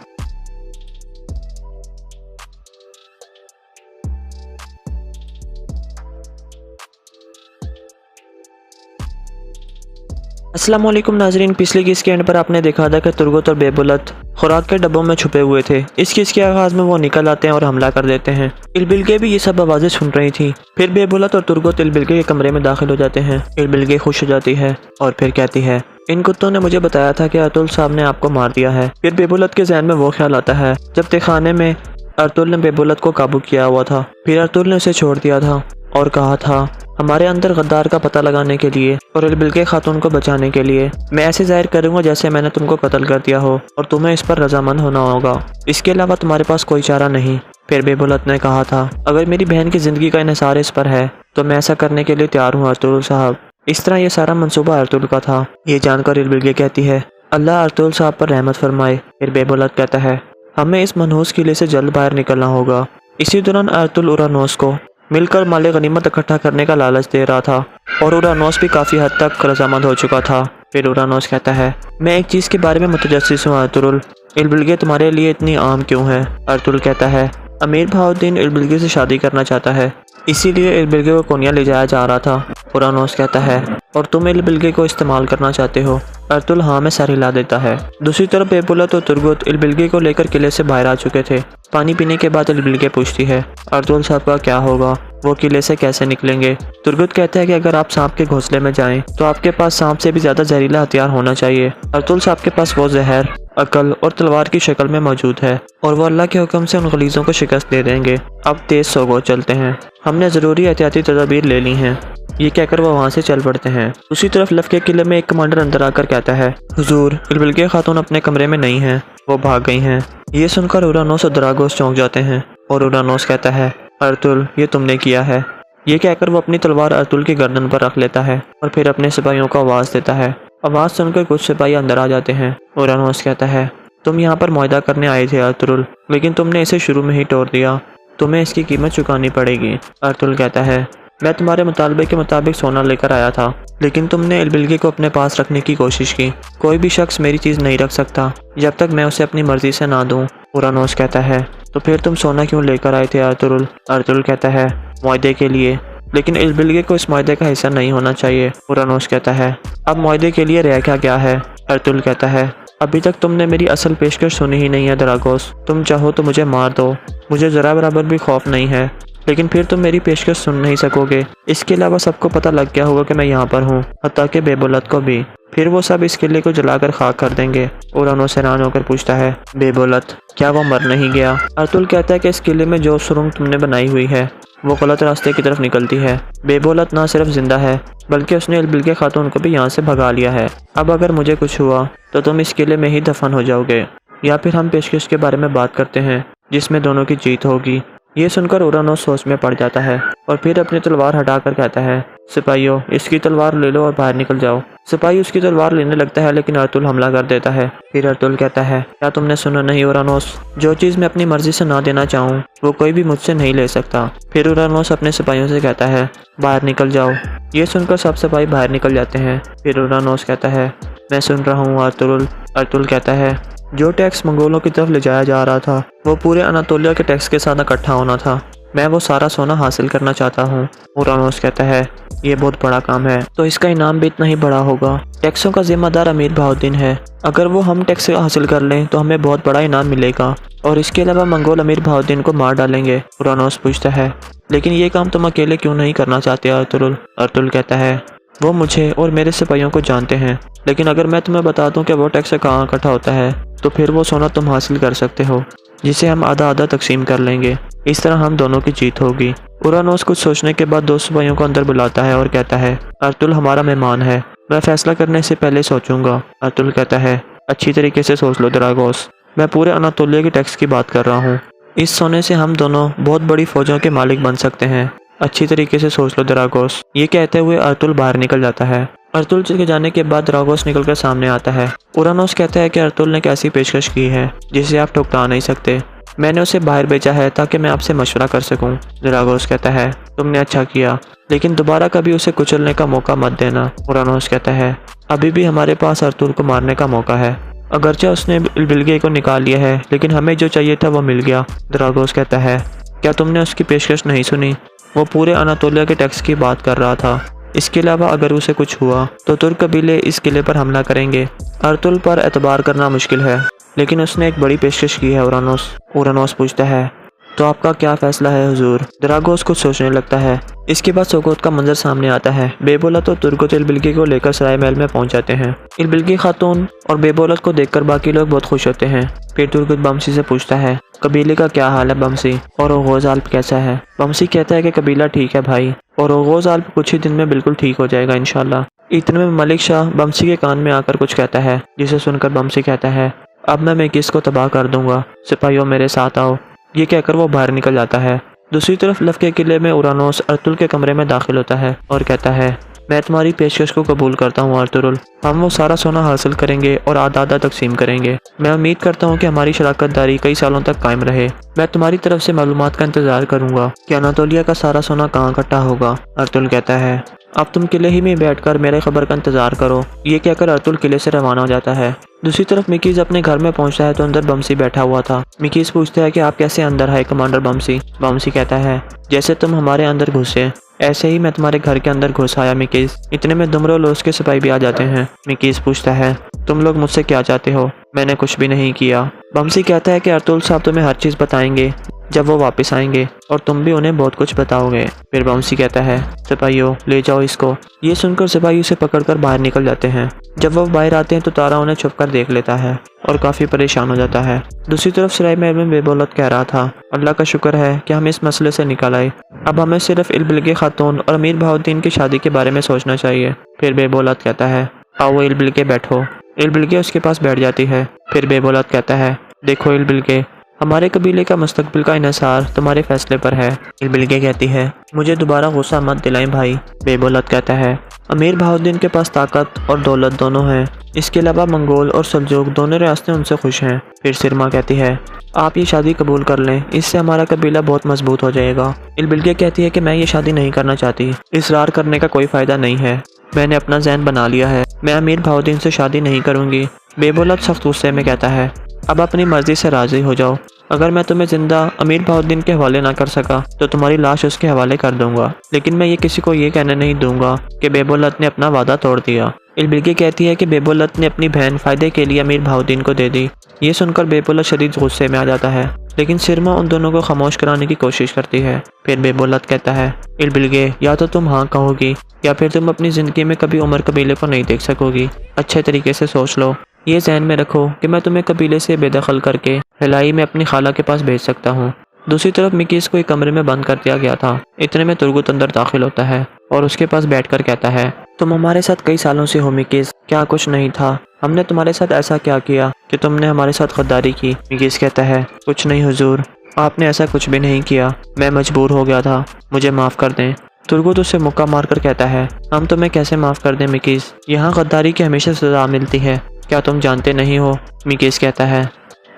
अस्सलाम वालेकुम नाजरीन, पिछले किस के एंड पर आपने देखा था कि तुर्गुत और बेबुलत खुराक के डब्बों में छुपे हुए थे। इस किस के आगाज में वो निकल आते हैं और हमला कर देते हैं। इलबिल्गे भी ये सब आवाज़ें सुन रही थी। फिर बेबुलत और तुर्गुत इलबिल्गे के कमरे में दाखिल हो जाते हैं। इलबिल्गे खुश हो जाती है और फिर कहती है, इन कुत्तों ने मुझे बताया था कि अर्तुल साहब ने आपको मार दिया है। फिर बेबुलत के जहन में वो ख्याल आता है जब तहखाने में अर्तुल ने बेबुलत को काबू किया हुआ था। फिर अर्तुल ने उसे छोड़ दिया था और कहा था, हमारे अंदर गद्दार का पता लगाने के लिए और इलबिल्गे खातून को बचाने के लिए मैं ऐसे जाहिर करूंगा जैसे मैंने तुमको कत्ल कर दिया हो और तुम्हें इस पर रजामंद होना होगा। इसके अलावा तुम्हारे पास कोई चारा नहीं। फिर बेबुलत ने कहा था, अगर मेरी बहन की जिंदगी का इन्हिसार इस पर है तो मैं ऐसा करने के लिए तैयार हूँ अर्तुल साहब। इस तरह ये सारा मंसूबा अर्तुल का था। ये जानकर इलबिल्गे कहती है, अल्लाह अर्तुल साहब पर रहमत फरमाए। फिर बेबुलत कहता है, हमें इस मनहूस किले से जल्द बाहर निकलना होगा। इसी दौरान अर्तुल उरानोस को मिलकर माले गनीमत इकट्ठा करने का लालच दे रहा था और उरानोस भी काफ़ी हद तक रजामंद हो चुका था। फिर उरानोस कहता है, मैं एक चीज़ के बारे में मुतजस्सिस हूँ अर्तुल, इलबिल्गे तुम्हारे लिए इतनी आम क्यों है? अर्तुल कहता है, अमीर बहाउद्दीन इलबिल्गे से शादी करना चाहता है, इसीलिए इलबिल्गे को कोनिया ले जाया जा रहा था। उरानोस कहता है, और तुम इलबिल्गे को इस्तेमाल करना चाहते हो? अर्तुल हाँ में सर हिला देता है। दूसरी तरफ बेबुलत और तुर्गुत इलबिल्गे को लेकर किले से बाहर आ चुके थे। पानी पीने के बाद इलबिल्गे पूछती है, अर्तुल साहब का क्या होगा? वो किले से कैसे निकलेंगे? तुर्गुत कहता है कि अगर आप सांप के घोंसले में जाएं तो आपके पास सांप से भी ज्यादा जहरीला हथियार होना चाहिए। अर्तुल साहब के पास वो जहर अकल और तलवार की शक्ल में मौजूद है और वो अल्लाह के हुक्म से उन गलीजों को शिकस्त दे देंगे। अब तेज सोगो चलते हैं, हमने ज़रूरी एहतियाती तदाबीर ले ली हैं। ये कहकर वो वहाँ से चल पड़ते हैं। दूसरी तरफ लफ के किले में एक कमांडर अंदर आकर कहता है, हुजूर इलबिल्गे खातून अपने कमरे में नहीं हैं, वो भाग गई हैं। ये सुनकर उरानोस और दरागोस चौंक जाते हैं। और उरानोस कहता है, अर्तुल ये तुमने किया है। ये कहकर वो अपनी तलवार अर्तुल की गर्दन पर रख लेता है और फिर अपने सिपाहियों को आवाज़ देता है। आवाज़ सुनकर कुछ सिपाही अंदर आ जाते हैं। उरानोस कहता है, तुम यहाँ पर मुआहदा करने आए थे अर्तुल, लेकिन तुमने इसे शुरू में ही तोड़ दिया। तुम्हें इसकी कीमत चुकानी पड़ेगी। अर्तुल कहता है, मैं तुम्हारे मुतालबे के मुताबिक सोना लेकर आया था, लेकिन तुमने इल्बिल्गे को अपने पास रखने की कोशिश की। कोई भी शख्स मेरी चीज़ नहीं रख सकता जब तक मैं उसे अपनी मर्जी से ना दूं। उरानोस कहता है, तो फिर तुम सोना क्यों लेकर आए थे अर्तुल? अर्तुल कहता है, मुआहदे के लिए, लेकिन इल्बिल्गे को इस मुआहदे का हिस्सा नहीं होना चाहिए। उरानोस कहता है, अब मुआहदे के लिए रह क्या है? अर्तुल कहता है, अभी तक तुमने मेरी असल पेशकश सुनी ही नहीं है दरागोस। तुम चाहो तो मुझे मार दो, मुझे ज़रा बराबर भी खौफ नहीं है, लेकिन फिर तुम मेरी पेशकश सुन नहीं सकोगे। इसके अलावा सबको पता लग गया होगा कि मैं यहाँ पर हूँ, हत्ता कि बेबुलत को भी। फिर वो सब इस किले को जलाकर खाक कर देंगे। उरानोस हैरान होकर पूछता है, बेबुलत क्या वो मर नहीं गया? अर्तुल कहता है कि इस किले में जो सुरंग तुमने बनाई हुई है वो गलत रास्ते की तरफ निकलती है। बेबुलत ना सिर्फ जिंदा है बल्कि उसने इल्बिल्गे खातून को भी यहाँ से भगा लिया है। अब अगर मुझे कुछ हुआ तो तुम इस किले में ही दफन हो जाओगे, या फिर हम पेशकश के बारे में बात करते हैं जिसमें दोनों की जीत होगी। ये सुनकर उरानोस सोच में पड़ जाता है और फिर अपनी तलवार हटाकर कहता है, सिपाहियों इसकी तलवार ले लो और बाहर निकल जाओ। सिपाही उसकी तलवार लेने लगता है, लेकिन अर्तुल हमला कर देता है। फिर अर्तुल कहता है, क्या तुमने सुना नहीं उरानोस? जो चीज़ मैं अपनी मर्जी से ना देना चाहूँ वो कोई भी मुझसे नहीं ले सकता। फिर उरानोस अपने सिपाहियों से कहता है, बाहर निकल जाओ। ये सुनकर सब सिपाही बाहर निकल जाते हैं। फिर उरानोस कहता है, मैं सुन रहा हूँ अर्तुल। अर्तुल कहता है, जो टैक्स मंगोलों की तरफ ले जाया जा रहा था वो पूरे अनातोलिया के टैक्स के साथ इकट्ठा होना था। मैं वो सारा सोना हासिल करना चाहता हूँ। उरानोस कहता है, ये बहुत बड़ा काम है, तो इसका इनाम भी इतना ही बड़ा होगा। टैक्सों का जिम्मेदार अमीर बहाउद्दीन है। अगर वो हम टैक्स हासिल कर लें तो हमें बहुत बड़ा इनाम मिलेगा, और इसके अलावा मंगोल अमीर बहाउद्दीन को मार डालेंगे। उरानोस पूछता है, लेकिन ये काम तुम अकेले क्यों नहीं करना चाहते अर्तुल? अर्तुल कहता है, वो मुझे और मेरे सिपाहियों को जानते हैं, लेकिन अगर मैं तुम्हें बता दूं कि वो टैक्स कहाँ इकट्ठा होता है तो फिर वो सोना तुम हासिल कर सकते हो, जिसे हम आधा आधा तकसीम कर लेंगे। इस तरह हम दोनों की जीत होगी। उरानोस कुछ सोचने के बाद दो सिपाहियों को अंदर बुलाता है और कहता है, अर्तुल हमारा मेहमान है, मैं फैसला करने से पहले सोचूंगा। अर्तुल कहता है, अच्छी तरीके से सोच लो दरागोस, मैं पूरे अनातोलिया के टैक्स की बात कर रहा हूँ। इस सोने से हम दोनों बहुत बड़ी फौजों के मालिक बन सकते हैं। अच्छी तरीके से सोच लो दरागोस। ये कहते हुए अर्तुल बाहर निकल जाता है। अर्तुल के जाने के बाद दरागोस निकलकर सामने आता है। उरानोस कहता है कि अर्तुल ने कैसी पेशकश की है जिसे आप ठुकरा नहीं सकते। मैंने उसे बाहर भेजा है ताकि मैं आपसे मशवरा कर सकूं। दरागोस कहता है, तुमने अच्छा किया, लेकिन दोबारा कभी उसे कुचलने का मौका मत देना। उरानोस कहता है, अभी भी हमारे पास अर्तुल को मारने का मौका है। अगरचे उसने इल्बिल्गे को निकाल लिया है, लेकिन हमें जो चाहिए था वो मिल गया। दरागोस कहता है, क्या तुमने उसकी पेशकश नहीं सुनी? वो पूरे अनातोलिया के टैक्स की बात कर रहा था। इसके अलावा अगर उसे कुछ हुआ तो तुर्क कबीले इस किले पर हमला करेंगे। अर्तुल पर एतबार करना मुश्किल है, लेकिन उसने एक बड़ी पेशकश की है। उरानोस पूछता है, तो आपका क्या फैसला है हुजूर? दरागोस कुछ सोचने लगता है। इसके बाद सोगोत का मंजर सामने आता है। बेबोलत और तुर्क इल्बिल्गे को लेकर सराय महल में पहुंच जाते हैं। इल्बिल्गे खातून और बेबोलत को देखकर बाकी लोग बहुत खुश होते हैं। फिर तुर्क बमसी से पूछता है, कबीले का क्या हाल है बमसी, और ओगोज आल्प कैसा है? बमसी कहता है कि कबीला ठीक है भाई, और ओगोज आल्प कुछ ही दिन में बिल्कुल ठीक हो जाएगा इंशाल्लाह। इतने में मलिक शाह बमसी के कान में आकर कुछ कहता है, जिसे सुनकर बमसी कहता है, अब मैं मेकिस को तबाह कर दूंगा, सिपाहियों मेरे साथ आओ। ये कहकर वो बाहर निकल जाता है। दूसरी तरफ लफ के किले में उरानोस अर्तुल के कमरे में दाखिल होता है और कहता है, मैं तुम्हारी पेशकश को कबूल करता हूँ अर्तुल, हम वो सारा सोना हासिल करेंगे और आधा आधा तकसीम करेंगे। मैं उम्मीद करता हूँ कि हमारी शराकतदारी कई सालों तक कायम रहे। मैं तुम्हारी तरफ से मालूमात का इंतजार करूंगा कि अनातोलिया का सारा सोना कहाँ इकट्ठा होगा। अर्तुल कहता है, अब तुम किले ही में बैठकर मेरे खबर का इंतजार करो। ये कहकर अर्तुल किले से रवाना हो जाता है। दूसरी तरफ मिकीज अपने घर में पहुंचता है तो अंदर बमसी बैठा हुआ था। मिकीज पूछता है कि आप कैसे अंदर आए कमांडर बमसी? बमसी कहता है, जैसे तुम हमारे अंदर घुसे ऐसे ही मैं तुम्हारे घर के अंदर घुस आया मिकीज। इतने में दुमरो लोस के सिपाही भी आ जाते हैं। मिकीज पूछता है, तुम लोग मुझसे क्या चाहते हो? मैंने कुछ भी नहीं किया। बमसी कहता है कि अर्तुल साहब तुम्हें हर चीज़ बताएंगे जब वो वापस आएंगे, और तुम भी उन्हें बहुत कुछ बताओगे। फिर बमसी कहता है, सिपाहियों ले जाओ इसको। ये सुनकर सिपाही उसे पकड़कर बाहर निकल जाते हैं। जब वो बाहर आते हैं तो तारा उन्हें छुपकर देख लेता है और काफ़ी परेशान हो जाता है। दूसरी तरफ सराय महल में बेबौलत कह रहा था, अल्लाह का शुक्र है कि हम इस मसले से निकल आए। अब हमें सिर्फ इल्बिल्गे खातून और अमीर बहाउद्दीन की शादी के बारे में सोचना चाहिए। फिर बेबौलत कहता है, आओ इल्बिल्गे बैठो। इल्बिल्गे उसके पास बैठ जाती है। फिर बेबौलत कहता है, देखो इल्बिल्गे, हमारे कबीले का मुस्तकबिल का इन्हिसार तुम्हारे फैसले पर है। बिल्गे कहती है, मुझे दोबारा गुस्सा मत दिलाएं भाई। बेबुलत कहता है, अमीर बहाउद्दीन के पास ताकत और दौलत दोनों हैं। इसके अलावा मंगोल और सल्जूक दोनों रियासतें उनसे खुश हैं। फिर सिरमा कहती है, आप ये शादी कबूल कर लें, इससे हमारा कबीला बहुत मजबूत हो जाएगा। बिल्गे कहती है कि मैं ये शादी नहीं करना चाहती, इसरार करने का कोई फ़ायदा नहीं है। मैंने अपना ज़हन बना लिया है, मैं अमीर बहाउद्दीन से शादी नहीं करूँगी। बेबुलत सख्त गुस्से में कहता है, अब अपनी मर्ज़ी से राज़ी हो जाओ। अगर मैं तुम्हें ज़िंदा अमीर बहाउद्दीन के हवाले ना कर सका तो तुम्हारी लाश उसके हवाले कर दूंगा, लेकिन मैं ये किसी को ये कहने नहीं दूंगा कि बेबुलत ने अपना वादा तोड़ दिया। बिल्गे कहती है कि बेबुलत ने अपनी बहन फ़ायदे के लिए अमीर बहाउद्दीन को दे दी। ये सुनकर बेबुलत शदीद गुस्से में आ जाता है, लेकिन सिरमा उन दोनों को खामोश कराने की कोशिश करती है। फिर बेबुलत कहता है, बिल्गे, या तो तुम हाँ कहोगी या फिर तुम अपनी ज़िंदगी में कभी उमर कबीले को नहीं देख सकोगी। अच्छे तरीके से सोच लो। ये ज़हन में रखो कि मैं तुम्हें कबीले से बेदखल करके हिलाई में अपनी खाला के पास भेज सकता हूँ। दूसरी तरफ मिकीस को एक कमरे में बंद कर दिया गया था। इतने में तुर्गुत अंदर दाखिल होता है और उसके पास बैठकर कहता है, तुम हमारे साथ कई सालों से हो मिकीस, क्या कुछ नहीं था? हमने तुम्हारे साथ ऐसा क्या किया कि तुमने हमारे साथ गद्दारी की? मिकीस कहता है, कुछ नहीं हुजूर, आपने ऐसा कुछ भी नहीं किया, मैं मजबूर हो गया था, मुझे माफ़ कर दें। तुर्गुत उसे मुक्का मारकर कहता है, हम तुम्हें कैसे माफ़ कर दें मिकीस, यहाँ गद्दारी की हमेशा सजा मिलती है, क्या तुम जानते नहीं हो? मिकीस कहता है,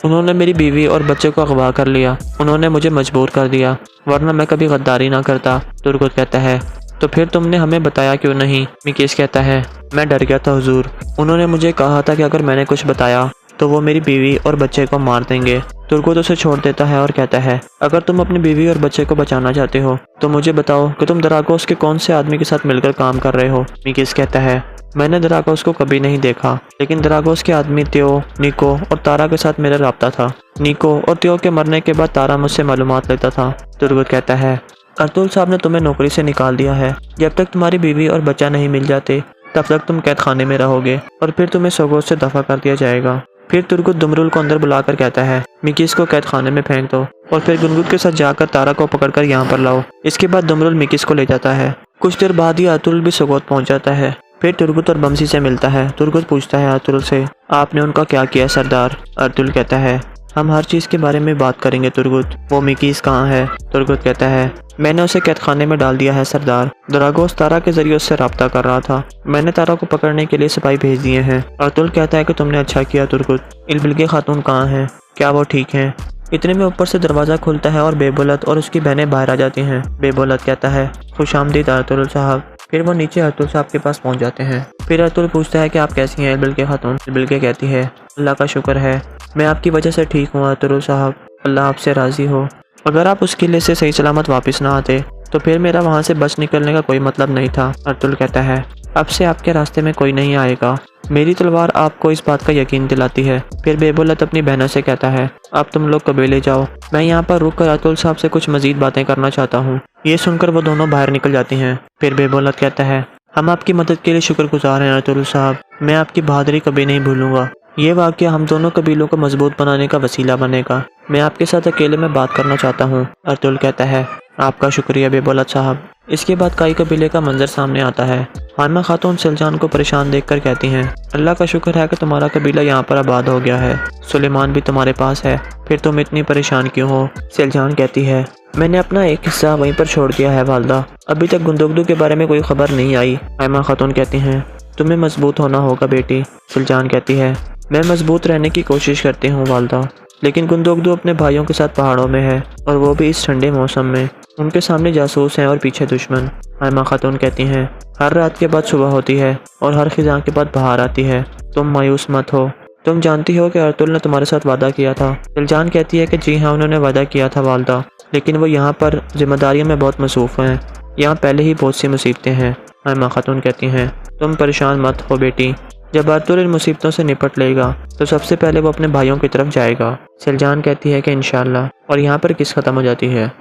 उन्होंने मेरी बीवी और बच्चे को अगवा कर लिया, उन्होंने मुझे मजबूर कर दिया, वरना मैं कभी गद्दारी ना करता। तुर्गुत कहता है, तो फिर तुमने हमें बताया क्यों नहीं? मिकीस कहता है, मैं डर गया था हुजूर, उन्होंने मुझे कहा था कि अगर मैंने कुछ बताया तो वो मेरी बीवी और बच्चे को मार देंगे। तुर्गुत उसे छोड़ देता है और कहता है, अगर तुम अपनी बीवी और बच्चे को बचाना चाहते हो तो मुझे बताओ कि तुम दराकोस के कौन से आदमी के साथ मिलकर काम कर रहे हो? मिकीस कहता है, मैंने दराकोस को कभी नहीं देखा, लेकिन दराकोस के आदमी त्यो, निको और तारा के साथ मेरा राब्ता था। निको और त्यो के मरने के बाद तारा मुझसे मालूमात लेता था। तुर्गुत कहता है, अर्तुल साहब ने तुम्हें नौकरी से निकाल दिया है। जब तक तुम्हारी बीवी और बच्चा नहीं मिल जाते तब तक तुम कैद खाने में रहोगे और फिर तुम्हें सोगोत से दफा कर दिया जाएगा। फिर तुर्गुत दुमरुल को अंदर बुलाकर कहता है, मिकीस को कैद खाने में फेंक दो और फिर गुनगुत के साथ जाकर तारा को पकड़कर यहाँ पर लाओ। इसके बाद दुमरुल मिकीस को ले जाता है। कुछ देर बाद ही अर्तुल भी सोगोत पहुँच जाता है। फिर तुर्गुत और बमसी से मिलता है। तुर्गुत पूछता है अर्तुल से, आपने उनका क्या किया सरदार? अर्तुल कहता है, हम हर चीज़ के बारे में बात करेंगे तुर्गुत। वो मिकीस कहाँ है? तुर्गुत कहता है, मैंने उसे कैद खाने में डाल दिया है सरदार। दरागोस तारा के जरिए उससे रब्ता कर रहा था, मैंने तारा को पकड़ने के लिए सिपाही भेज दिए हैं। अर्तुल कहता है कि तुमने अच्छा किया तुर्गुत। बिल्गे खातून कहाँ हैं? क्या वो ठीक हैं? इतने में ऊपर से दरवाज़ा खुलता है और बेबुलत और उसकी बहनें बाहर आ जाती हैं। बेबुलत कहता है, खुश आमदीद अर्तुल साहब। फिर वो नीचे अर्तुल साहब के पास पहुंच जाते हैं। फिर अर्तुल पूछता है कि आप कैसी हैं बिल्गे खातून? बिल्गे कहती है, अल्लाह का शुक्र है, मैं आपकी वजह से ठीक हूँ अर्तुल साहब, अल्लाह आपसे राज़ी हो। अगर आप उस किले से सही सलामत वापस ना आते तो फिर मेरा वहाँ से बच निकलने का कोई मतलब नहीं था। अर्तुल कहता है, अब से आपके रास्ते में कोई नहीं आएगा, मेरी तलवार आपको इस बात का यकीन दिलाती है। फिर बेबुलत अपनी बहनों से कहता है, अब तुम लोग कबीले जाओ, मैं यहाँ पर रुक कर अर्तुल साहब से कुछ मजीद बातें करना चाहता हूँ। ये सुनकर वो दोनों बाहर निकल जाती हैं। फिर बेबुलत कहता है, हम आपकी मदद के लिए शुक्रगुजार हैं अर्तुल साहब, मैं आपकी बहादुरी कभी नहीं भूलूंगा। ये वाक़या हम दोनों कबीलों को मजबूत बनाने का वसीला बनेगा। मैं आपके साथ अकेले में बात करना चाहता हूँ। अर्तुल कहता है, आपका शुक्रिया बेबुलत साहब। इसके बाद काई कबीले का मंजर सामने आता है। हानमा खातून सिलजान को परेशान देखकर कहती हैं, अल्लाह का शुक्र है कि तुम्हारा कबीला यहाँ पर आबाद हो गया है, सुलेमान भी तुम्हारे पास है, फिर तुम इतनी परेशान क्यों हो? सिलजान कहती है, मैंने अपना एक हिस्सा वहीं पर छोड़ दिया है वालदा, अभी तक गुंदुगदू के बारे में कोई खबर नहीं आई। हानमा खातून कहती हैं, तुम्हें मजबूत होना होगा बेटी। सिलजान कहती है, मैं मजबूत रहने की कोशिश करती हूँ वालदा, लेकिन गुंदुगदू अपने भाइयों के साथ पहाड़ों में है और वो भी इस ठंडे मौसम में, उनके सामने जासूस हैं और पीछे दुश्मन। हानमा खातून कहती हैं, हर रात के बाद सुबह होती है और हर खिज़ां के बाद बहार आती है, तुम मायूस मत हो, तुम जानती हो कि अर्तुल ने तुम्हारे साथ वादा किया था। सिलजान कहती है कि जी हाँ, उन्होंने वादा किया था वालदा, लेकिन वो यहाँ पर जिम्मेदारियों में बहुत मसरूफ़ हैं, यहाँ पहले ही बहुत सी मुसीबतें हैं। हानमा खातून कहती हैं, तुम परेशान मत हो बेटी, जब अर्तुल इन मुसीबतों से निपट लेगा तो सबसे पहले वो अपने भाइयों की तरफ जाएगा। सिलजान कहती है कि इंशाअल्लाह, और यहाँ पर किस ख़त्म हो जाती है।